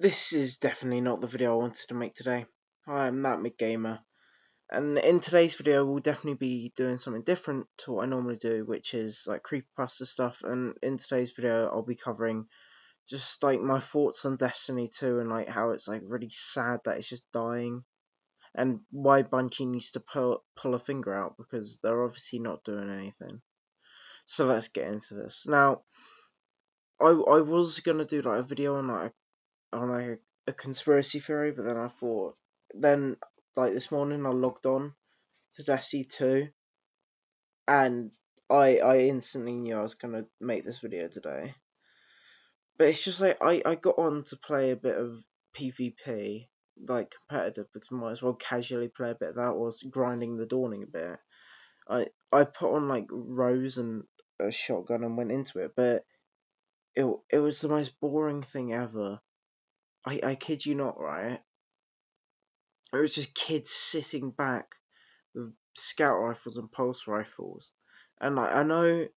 This is definitely not the video I wanted to make today. Hi, I'm That Mid Gamer, and in today's video we'll definitely be doing something different to what I normally do, which is like creepypasta stuff. And in today's video I'll be covering just like my thoughts on Destiny 2 and like how it's like really sad that it's just dying, and why Bungie needs to pull a finger out because they're obviously not doing anything. So let's get into this. Now, I was gonna do like a video on a conspiracy theory, but then I thought, then like this morning I logged on to Destiny 2, and I instantly knew I was gonna make this video today. But it's just like I got on to play a bit of PvP, like competitive, because I might as well casually play a bit of that, was grinding the Dawning a bit. I put on like Rose and a shotgun and went into it, but it was the most boring thing ever. I kid you not, right? It was just kids sitting back with scout rifles and pulse rifles, and like I know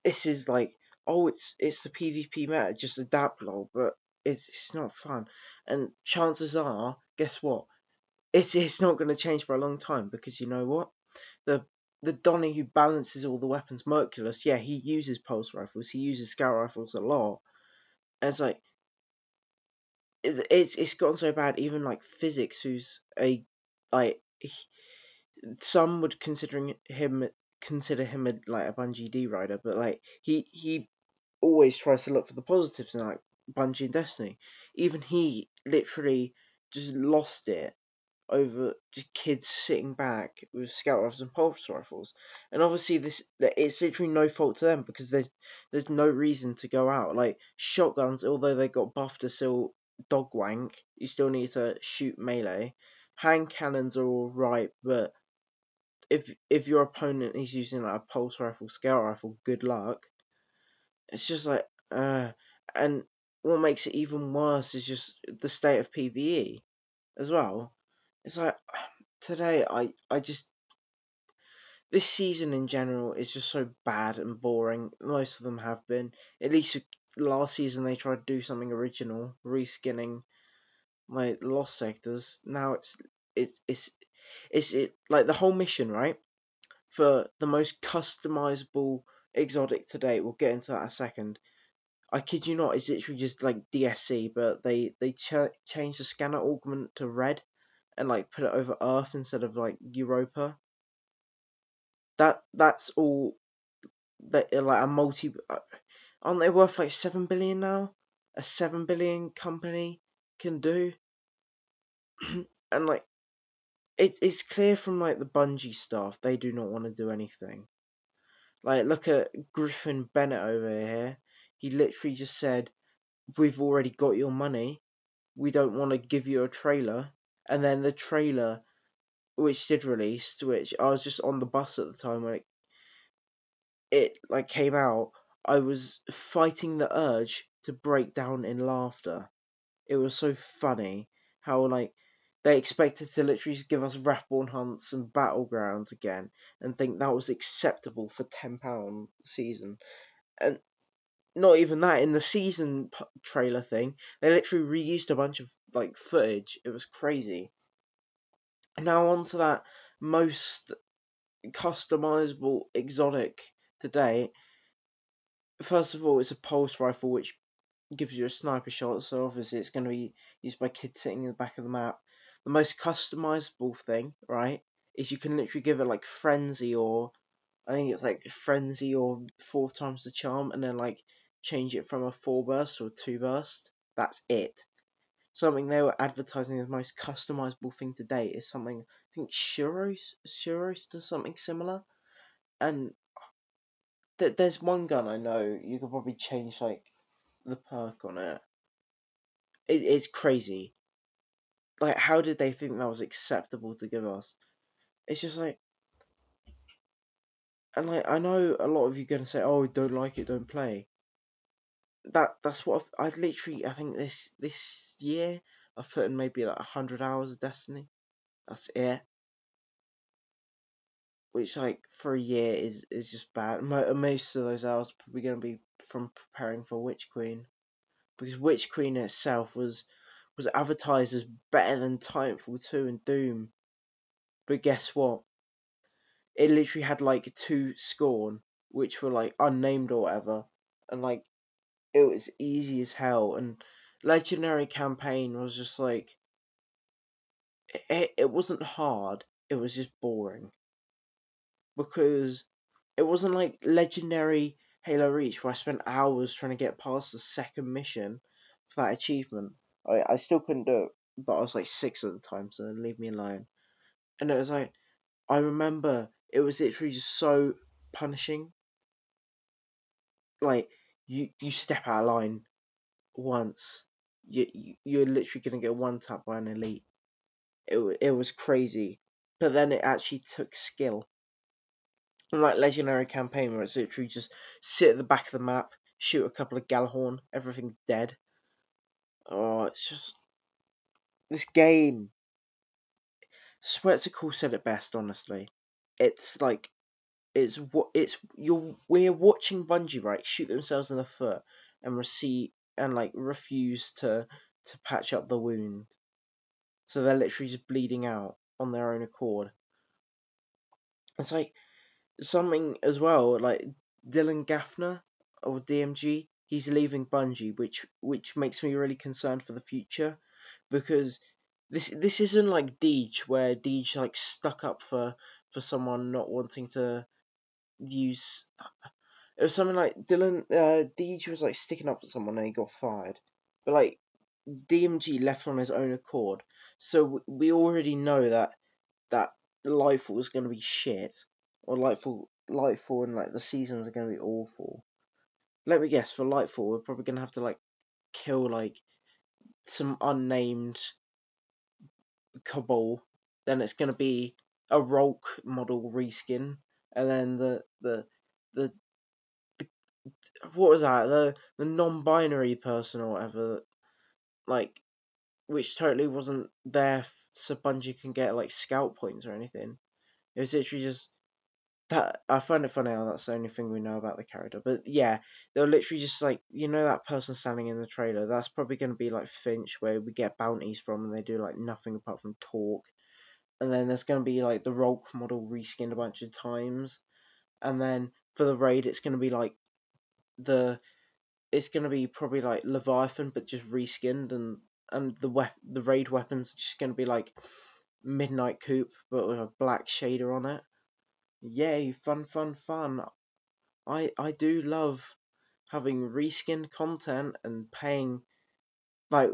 this is like, oh, it's the PvP meta, just adapt, lol, but it's not fun, and chances are, guess what? It's not going to change for a long time, because you know what? The the Donny who balances all the weapons, Merculus, yeah, he uses pulse rifles, he uses scout rifles a lot, and it's like it's gotten so bad. Even like physics, who's a like some would consider him like a Bungie D rider, but like he always tries to look for the positives in like Bungie and Destiny. Even he literally just lost it over just kids sitting back with scout rifles and pulse rifles. And obviously it's literally no fault to them, because there's no reason to go out. Like shotguns, although they got buffed to still dog wank, you still need to shoot melee. Hand cannons are alright, but if your opponent is using like a pulse rifle, scout rifle, good luck. It's just like, and what makes it even worse is just the state of PvE as well. It's like today, I just, this season in general is just so bad and boring. Most of them have been. At least last season they tried to do something original, reskinning like lost sectors. Now it's like the whole mission, right? For the most customizable exotic to date. We'll get into that in a second. I kid you not, it's literally just like DSC, but they changed the scanner augment to red and like put it over Earth instead of like Europa. That's all that like a multi. Aren't they worth like 7 billion now? A 7 billion company can do, and like it's clear from like the Bungie staff, they do not want to do anything. Like, look at Griffin Bennett over here. He literally just said, "We've already got your money. We don't want to give you a trailer." And then the trailer, which did release, which I was just on the bus at the time when it like came out, I was fighting the urge to break down in laughter. It was so funny how like they expected to literally just give us Wrathborn hunts and battlegrounds again, and think that was acceptable for £10 season. And not even that, in the season trailer thing, they literally reused a bunch of like footage. It was crazy. Now on to that most customizable exotic today. First of all, it's a pulse rifle, which gives you a sniper shot, so obviously it's going to be used by kids sitting in the back of the map. The most customizable thing, right, is you can literally give it like frenzy, or I think it's like frenzy or 4 times the charm, and then like change it from a 4 burst to a 2 burst. That's it. Something they were advertising as the most customizable thing to date is something, I think Shuros does something similar, and there's one gun I know you could probably change like the perk on it. It's crazy. Like, how did they think that was acceptable to give us? It's just like, and like I know a lot of you are gonna say, "Oh, don't like it, don't play." That's what I've literally, I think this year I've put in maybe like 100 hours of Destiny. That's it. Which like for a year is just bad. Most of those hours are probably gonna be from preparing for Witch Queen. because Witch Queen itself was advertised as better than Titanfall 2 and Doom. But guess what? It literally had like 2 Scorn, which were like unnamed or whatever, and like it was easy as hell. And Legendary Campaign was just like it wasn't hard, it was just boring, because it wasn't like Legendary Halo Reach where I spent hours trying to get past the second mission for that achievement. I still couldn't do it, but I was like 6 at the time, so leave me alone. And it was like, I remember it was literally just so punishing. Like, you step out of line once, you're literally gonna get one tap by an elite. It was crazy, but then it actually took skill. Unlike Legendary Campaign, where it's literally just sit at the back of the map, shoot a couple of Galahorn, everything's dead. Oh, it's just this game. Sweatcicle said it best, honestly. It's like we're watching Bungie, right, shoot themselves in the foot and refuse to patch up the wound, so they're literally just bleeding out on their own accord. It's like something as well, like Dylan Gaffner or DMG, he's leaving Bungie, which makes me really concerned for the future, because this isn't like Deej, where Deej like stuck up for someone not wanting to use. It was something like Deej was like sticking up for someone and he got fired, but like DMG left on his own accord, so we already know that Lightfall is going to be shit, or Lightfall and like the seasons are going to be awful. Let me guess, for Lightfall we're probably going to have to like kill like some unnamed Cabal, then it's going to be a Rolk model reskin, and then the what was that, the non-binary person or whatever, like, which totally wasn't there so Bungie can get like scout points or anything. It was literally just that. I find it funny how that's the only thing we know about the character. But yeah, they were literally just like, that person standing in the trailer, that's probably going to be like Finch, where we get bounties from and they do like nothing apart from talk. And then there's going to be like the Rolk model reskinned a bunch of times. And then for the raid, it's going to be like it's going to be probably like Leviathan, but just reskinned, and the raid weapons are just going to be like Midnight Coupe, but with a black shader on it. Yay, fun, fun, fun. I do love having reskinned content and paying, like,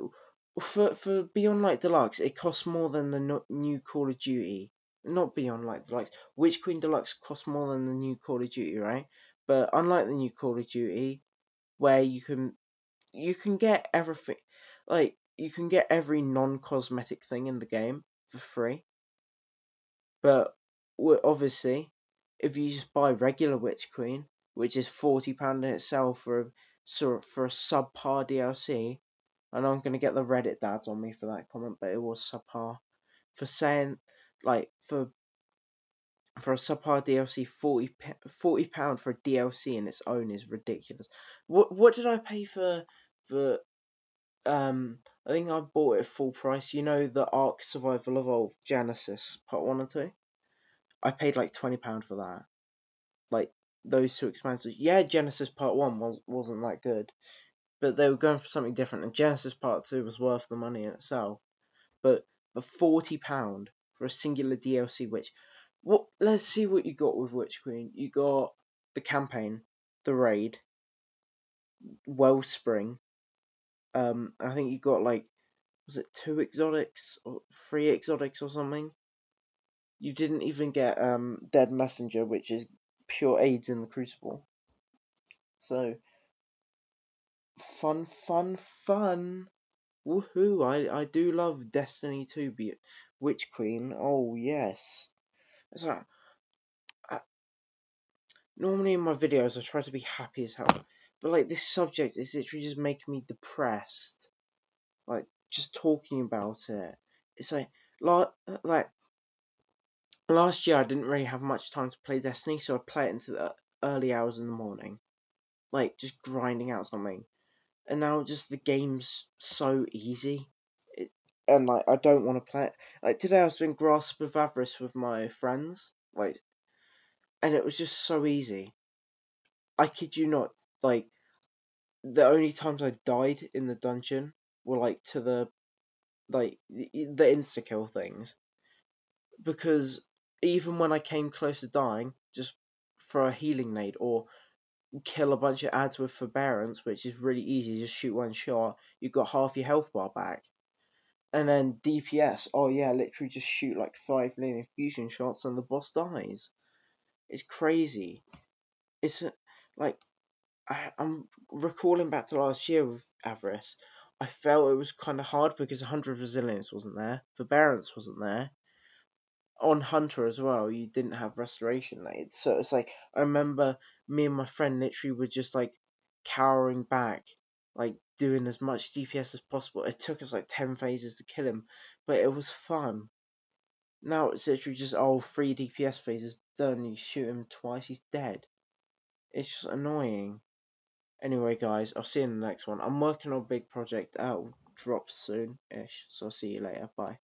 for Beyond Light Deluxe, it costs more than the new Call of Duty. Not Beyond Light Deluxe. Witch Queen Deluxe costs more than the new Call of Duty, right? But unlike the new Call of Duty, where you can get everything, like you can get every non-cosmetic thing in the game for free. But obviously, if you just buy regular Witch Queen, which is £40 in itself for a subpar DLC, I know I'm gonna get the Reddit dads on me for that comment, but it was subpar. For saying, like, for a subpar DLC, £40 for a DLC in its own is ridiculous. What did I pay for I think I bought it at full price. You know, the Ark Survival Evolved Genesis Part 1 and 2? I paid like £20 for that. Like, those two expansions. Yeah, Genesis Part 1 wasn't that good, but they were going for something different, and Genesis Part 2 was worth the money in itself. But for £40 for a singular DLC, let's see what you got with Witch Queen. You got the campaign, the raid, Wellspring. I think you got like, was it 2 exotics or 3 exotics or something? You didn't even get Dead Messenger, which is pure AIDS in the Crucible. So fun, fun, fun. Woohoo! I do love Destiny 2 be Witch Queen. Oh yes. It's like, normally in my videos I try to be happy as hell, but like this subject is literally just making me depressed. Like just talking about it. It's like last year I didn't really have much time to play Destiny, so I'd play it into the early hours in the morning, like just grinding out something. and now just the game's so easy. It, and like I don't want to play it. Like today I was doing Grasp of Avarice with my friends, like, and it was just so easy. I kid you not, like the only times I died in the dungeon were like to the insta kill things, because even when I came close to dying, just throw a healing nade or kill a bunch of ads with forbearance, which is really easy. Just shoot one shot, you got half your health bar back. And then DPS, oh yeah, literally just shoot like 5 million fusion shots and the boss dies. It's crazy. It's like I'm recalling back to last year with Avarice. I felt it was kind of hard because 100 resilience wasn't there, forbearance wasn't there. On Hunter as well, you didn't have restoration nades, so it's like I remember me and my friend literally were just like cowering back, like doing as much DPS as possible. It took us like 10 phases to kill him, but it was fun. Now it's literally just 3 DPS phases done. You shoot him twice, he's dead. It's just annoying. Anyway, guys, I'll see you in the next one. I'm working on a big project that'll drop soon ish, so I'll see you later. Bye.